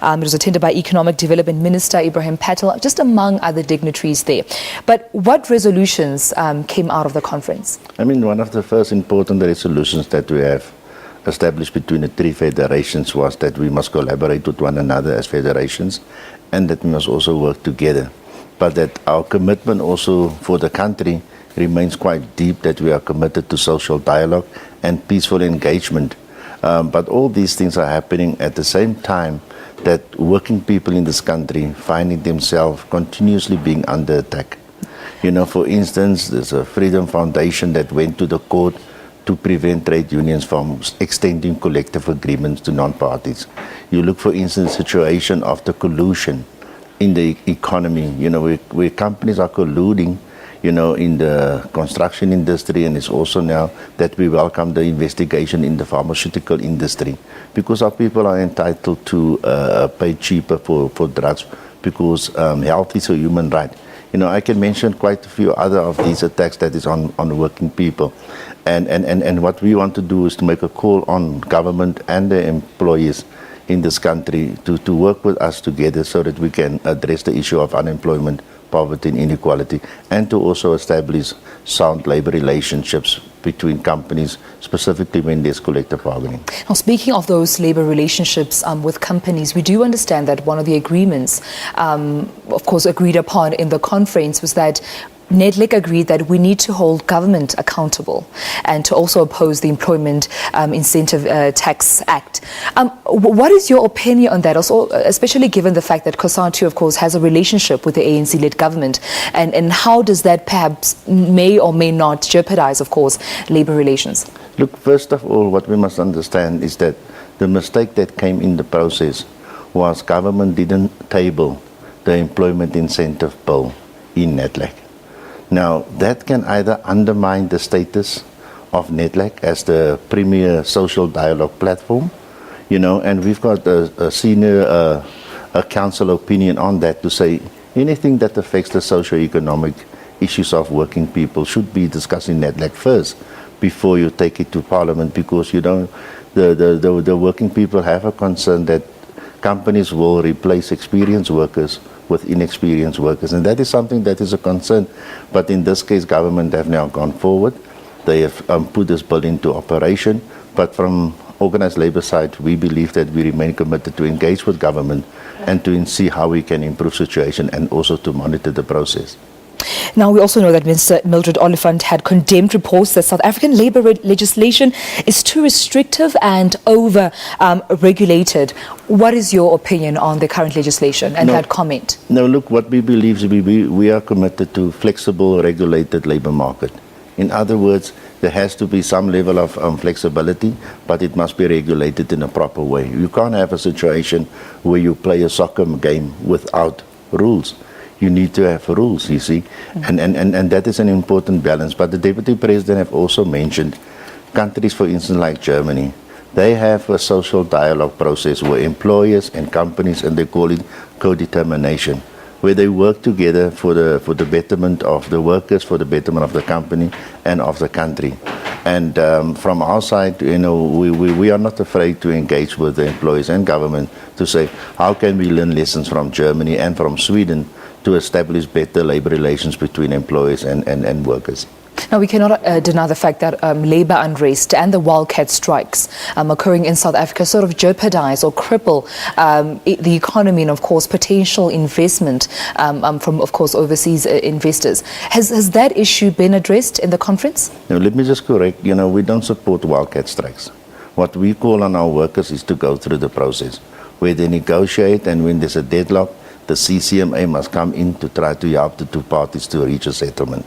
It was attended by Economic Development Minister Ibrahim Patel, just among other dignitaries there. But what resolutions came out of the conference? I mean, one of the first important resolutions that we have established between the three federations was that we must collaborate with one another as federations, and that we must also work together. But that our commitment also for the country remains quite deep, that we are committed to social dialogue and peaceful engagement. But all these things are happening at the same time that working people in this country finding themselves continuously being under attack. You know, for instance, there's a Freedom Foundation that went to the court to prevent trade unions from extending collective agreements to non-parties. You look, for instance, the situation of the collusion in the economy, you know, where companies are colluding, you know, in the construction industry, and it's also now that we welcome the investigation in the pharmaceutical industry, because our people are entitled to pay cheaper for drugs, because health is a human right. You know, I can mention quite a few other of these attacks that is on working people. And what we want to do is to make a call on government and the employees in this country to work with us together so that we can address the issue of unemployment, poverty and inequality, and to also establish sound labor relationships between companies, specifically when there's collective bargaining. Now, speaking of those labor relationships with companies, we do understand that one of the agreements, of course, agreed upon in the conference was that NEDLAC agreed that we need to hold government accountable and to also oppose the Employment Incentive Tax Act. What is your opinion on that, also, especially given the fact that COSATU, of course, has a relationship with the ANC-led government, and how does that perhaps may or may not jeopardize, of course, labor relations? Look, first of all, what we must understand is that the mistake that came in the process was government didn't table the Employment Incentive Bill in NEDLAC. Now, that can either undermine the status of NEDLAC as the premier social dialogue platform, you know, and we've got a senior a council opinion on that to say anything that affects the socio-economic issues of working people should be discussed in NEDLAC first before you take it to Parliament, because you don't, the working people have a concern that companies will replace experienced workers with inexperienced workers, and that is something that is a concern. But in this case, government have now gone forward. They have put this bill into operation, but from organized labor side, we believe that we remain committed to engage with government and to see how we can improve situation and also to monitor the process. Now, we also know that Minister Mildred Oliphant had condemned reports that South African labour legislation is too restrictive and over-regulated. What is your opinion on the current legislation and that comment? No, look, what we believe is we are committed to flexible, regulated labour market. In other words, there has to be some level of flexibility, but it must be regulated in a proper way. You can't have a situation where you play a soccer game without rules. You need to have rules, you see, and that is an important balance. But the Deputy President have also mentioned countries, for instance, like Germany. They have a social dialogue process where employers and companies, and they call it co-determination, where they work together for the betterment of the workers, for the betterment of the company and of the country. And from our side, you know, we are not afraid to engage with the employees and government to say, how can we learn lessons from Germany and from Sweden to establish better labor relations between employees and workers. Now, we cannot deny the fact that labour unrest and the Wildcat Strikes occurring in South Africa sort of jeopardize or cripple the economy and, of course, potential investment from, of course, overseas investors. Has that issue been addressed in the conference? Now, let me just correct, you know, we don't support Wildcat Strikes. What we call on our workers is to go through the process where they negotiate, and when there's a deadlock, the CCMA must come in to try to help the two parties to reach a settlement.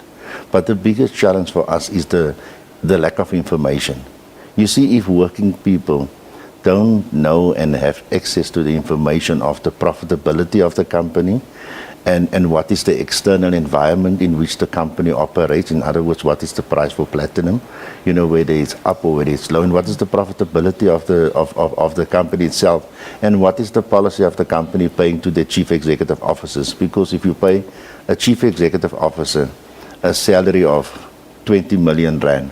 But the biggest challenge for us is the lack of information. You see, if working people don't know and have access to the information of the profitability of the company and what is the external environment in which the company operates, in other words, what is the price for platinum, you know, whether it's up or whether it's low, and what is the profitability of the company itself, and what is the policy of the company paying to the chief executive officers. Because if you pay a chief executive officer a salary of 20 million rand,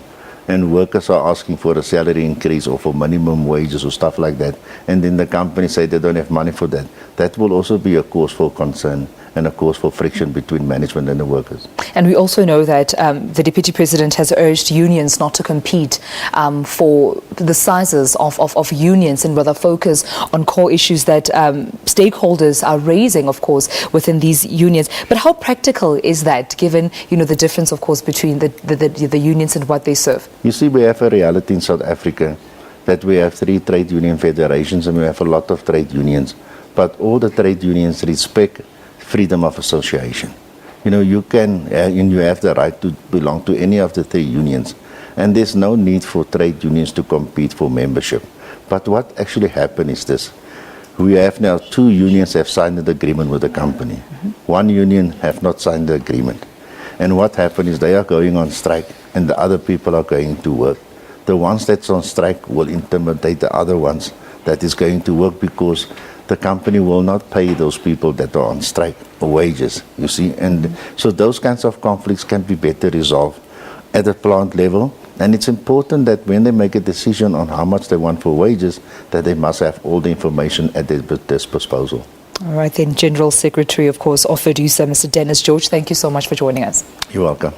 and workers are asking for a salary increase or for minimum wages or stuff like that, and then the company say they don't have money for that, that will also be a cause for concern and a cause for friction between management and the workers. And we also know that the Deputy President has urged unions not to compete for the sizes of unions and rather focus on core issues that stakeholders are raising, of course, within these unions. But how practical is that, given the difference, of course, between the unions and what they serve? You see, we have a reality in South Africa that we have 3 trade union federations and we have a lot of trade unions, but all the trade unions respect freedom of association. You can and you have the right to belong to any of the 3 unions, and there's no need for trade unions to compete for membership. But what actually happened is this: we have now 2 unions have signed an agreement with the company. 1 union have not signed the agreement, and what happened is they are going on strike, and the other people are going to work. The ones that's on strike will intimidate the other ones that is going to work, because the company will not pay those people that are on strike wages, you see. And so those kinds of conflicts can be better resolved at a plant level. And it's important that when they make a decision on how much they want for wages, that they must have all the information at their disposal. All right then, General Secretary, of course, of FEDUSA, Mr. Dennis George, thank you so much for joining us. You're welcome.